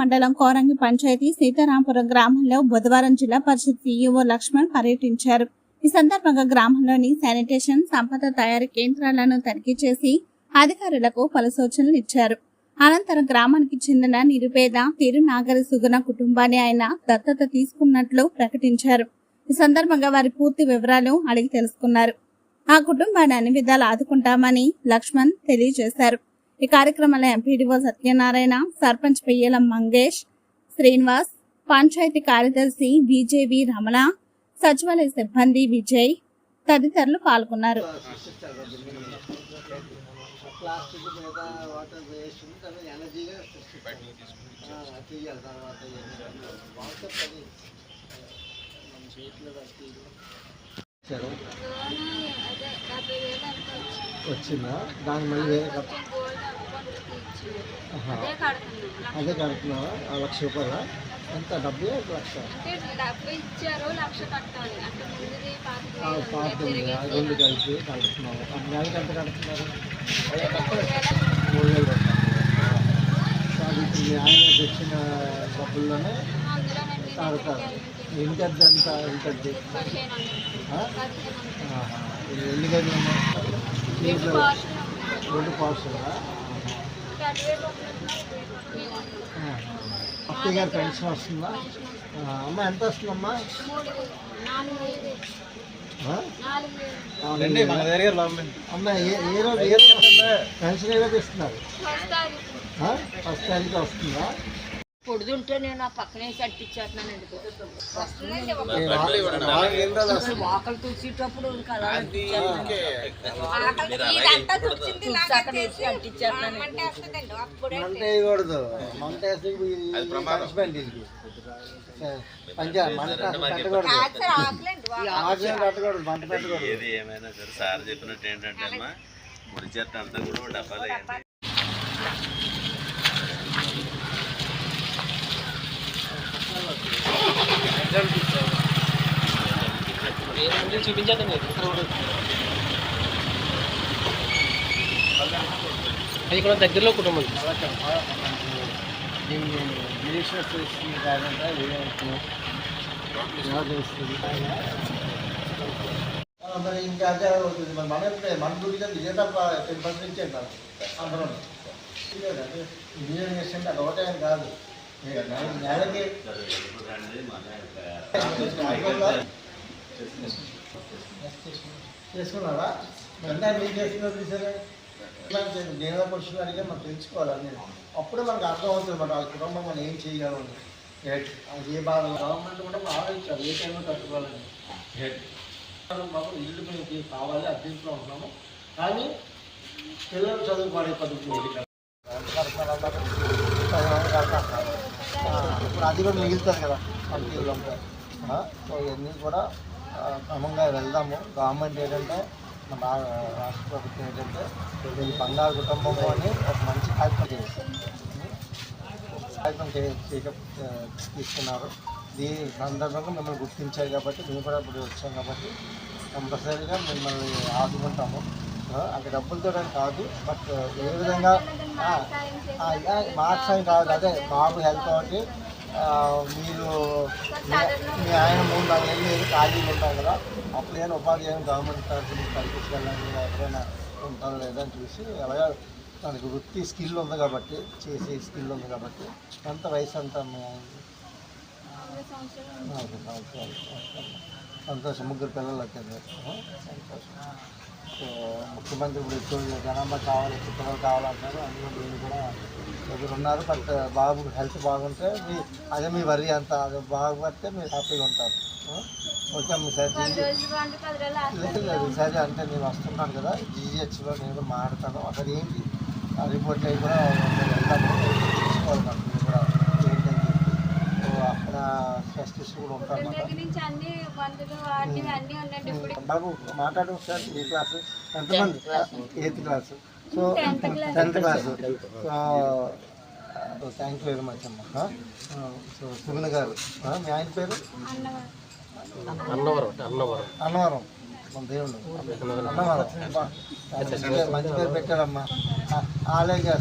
మండలం కోరంగి పంచాయతీ సీతారాంపురం గ్రామంలో బుధవారం జిల్లా పరిషత్ సీఈఓ లక్ష్మణ్ పర్యటించారు. ఈ సందర్భంగా గ్రామంలోని శానిటేషన్ సంపద తయారీ కేంద్రాలను తనిఖీ చేసి అధికారులకు పలు సూచనలు ఇచ్చారు. అనంతరం గ్రామానికి చెందిన నిరుపేద తిరునాగరి సుగుణ కుటుంబాన్ని ఆయన దత్తత తీసుకున్నట్లు ప్రకటించారు. ఈ సందర్భంగా వారి పూర్తి వివరాలు అడిగి తెలుసుకున్నారు. ఆ కుటుంబాన్ని అన్ని విధాలు ఆదుకుంటామని లక్ష్మణ్ తెలియజేశారు. ఈ కార్యక్రమంలో ఎంపీడీఓ సత్యనారాయణ, సర్పంచ్ పియ్యలం మంగేష్, శ్రీనివాస్, పంచాయతీ కార్యదర్శి విజేవి రమణ, సచివాలయ సిబ్బంది విజయ్ తదితరులు పాల్గొన్నారు. వచ్చిందా దాని మళ్ళీ వేరే అదే కడుతున్నావా? 1,00,000 రూపాయల ఎంత? 70 ఇచ్చారు, 1,00,000 కట్టాలి. అంటే రెండు కలిపి కడుతున్నావు. నెలకి ఎంత కడుతున్నారు? 3,000 రూపాయలు. మీ ఆయన తెచ్చిన డబ్బుల్లోనే కడతారు. ఇంకెంత ఎంత ఇంకద్ది? ఎన్ని గదులు ఉన్నాయి? 2 పార్సలా? అక్క గారు పెన్షన్ వస్తుందా? అమ్మ ఎంత వస్తుందమ్మా? అమ్మ ఏ రోజు పెన్షన్ ఏ రోజు ఇస్తున్నారు? ఫస్ట్ తారీఖు వస్తుందా? పొడుతుంటే నేను ఆ పక్కనే కట్టించేస్తున్నానండి. వాకలు తుడిచేటప్పుడు మంటేయకూడదు. మంట కట్టకూడదు. మంట పెట్టకూడదు. ఏది ఏమైనా సరే సార్ చెప్పినట్టు ఏంటంటే అమ్మా ముడి చెత్త అంతా కూడా డబ్బాలు చూపించాలి. అది కూడా దగ్గరలో కుటుంబం మరి ఇంకా అదే అవుతుంది. మరి మన డ్యూటీగా ఇదేటప్ప 10% ఇచ్చేయండి అందరం. ఇంజనీరింగ్ చేస్తుంటే అది ఒకటే కాదు. నెలకి చేసుకున్నారా? వెంటనే మీరు చేస్తున్నారు చూసారా? నేను క్వశ్చన్ అడిగా మనం తెలుసుకోవాలని అప్పుడే మనకు అర్థం అవుతుంది. మన వాళ్ళ కుటుంబం మనం ఏం చేయగలమని. అది ఏ బాధ గవర్నమెంట్ కూడా ఆలోచించాలి ఏ టైంలో కట్టుకోవాలని. మాకు ఇల్లు మేము కావాలి, అద్దెంట్లో ఉంటున్నాము. కానీ పిల్లలు చదువుకోవడానికి పద్ధతి ఇప్పుడు అది కూడా మిగులుతుంది కదా కంపెనీలు ఉంటాయి. సో ఇవన్నీ కూడా క్రమంగా వెళ్దాము. గవర్నమెంట్ ఏంటంటే మన రాష్ట్ర ప్రభుత్వం ఏంటంటే వీళ్ళు బంగారు కుటుంబము అని ఒక మంచి కార్యక్రమం తీసుకున్నారు. దీని సందర్భంగా మిమ్మల్ని గుర్తించారు కాబట్టి మేము కూడా ఇప్పుడు వచ్చాం కాబట్టి కంపల్సరీగా మిమ్మల్ని ఆదుకుంటాము. అది డబ్బులతో కాదు, బట్ ఏ విధంగా మార్క్స్ అని కాదు. అదే బాబు హెల్త్ ఒకటి మీరు మీ ఆయన 3-4 నెలలు ఖాళీలు ఉంటాం కదా, అప్పుడు ఏమైనా ఉపాధి ఏమైనా గవర్నమెంట్ తరఫున కల్పించాలని ఎక్కడైనా ఉంటారో లేదని చూసి అలాగా మనకి వృత్తి స్కిల్ ఉంది కాబట్టి చేసే స్కిల్ ఉంది కాబట్టి. ఎంత వయసు అంతా మీ ఆయనకి? 4 సంవత్సరాలు. సంతోషం. 3 పిల్లలు వచ్చారు. సంతోషం. సో ముఖ్యమంత్రి ఇప్పుడు జనాభా కావాలి, పిల్లలు కావాలంటారు. అందులో మీరు కూడా దగ్గర ఉన్నారు. బట్ బాబు హెల్త్ బాగుంటే అదే మీ వరి అంతా అది బాగుపడితే మీరు హ్యాపీగా ఉంటారు. ఓకే మీ సార్ లేదు సరే అంటే నేను వస్తున్నాను కదా జీజీహెచ్లో నేను కూడా మాట్లాడతాను. అక్కడ ఏంటి రిపోర్ట్ అయ్యి కూడా వెళ్తాము తీసుకోవాలి. నాకు మీరు కూడా ఏంటని చెప్పి సో అక్కడ స్పెషలిస్ట్ కూడా ఉంటారు. బాబు మాట్లాడడం సార్ ఏ క్లాసు? ఎంతమంది? 8th class. So 10th class. So thank you very much అమ్మ. సో సుగుణ గారు మీ ఆయన పేరు? అన్నవరం. మన దేవుడు అన్నవరం. మంచి పేరు పెట్టాడమ్మా. అలాగే